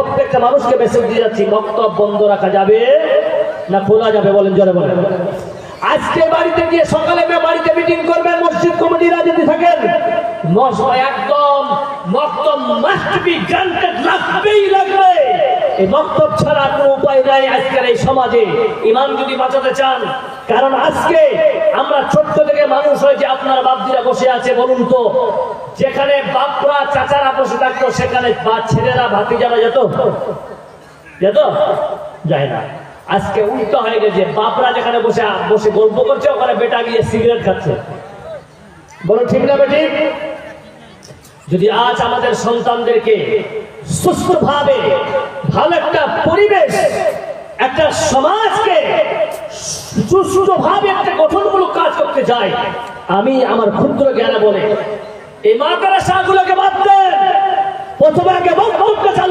প্রত্যেকটা মানুষকে মেসেজ দিয়ে যাচ্ছি, বক্তব্য বন্ধ রাখা যাবে না খোলা যাবে? বলেন, জোরে বলেন। আজকে বাড়িতে গিয়ে সকালে বাড়িতে মিটিং করবেন, মসজিদ কমিটিরা যদি থাকেন, একদম বক্তব্য মাস্ট বি গ্রান্টেড, লাগবেই লাগবে। এই বক্তব্য ছাড়া কোনো উপায় নাই আজকের এই সমাজে, ইমান যদি বাঁচাতে চান। কারণ আজকে আমরা ছোট্ট থেকে মানুষ হয়েছে, আপনার বাপজিরা বসে আছে, বলুন তো, যেখানে বাপরা চাচারা বসে থাকতো সেখানে ছেলেরা ভাতিজারা যেত? যায় না। আজকে উল্টো হয়ে গেছে, বাপরা যেখানে বসে বসে গল্প করছে ওখানে বেটা গিয়ে সিগারেট খাচ্ছে। বলো ঠিক না বেটি? যদি আজ আমাদের সন্তানদেরকে সুস্থভাবে ভালো একটা পরিবেশ, একটা সমাজকে সুস্থভাবে একটা গঠনমূলক কাজ করতে চাই, আমি আমার ক্ষুদ্র জ্ঞানে বলে এই মাদ্রাসাগুলোকে বাদ দেন, প্রথমে আগে বক্তব্য চালু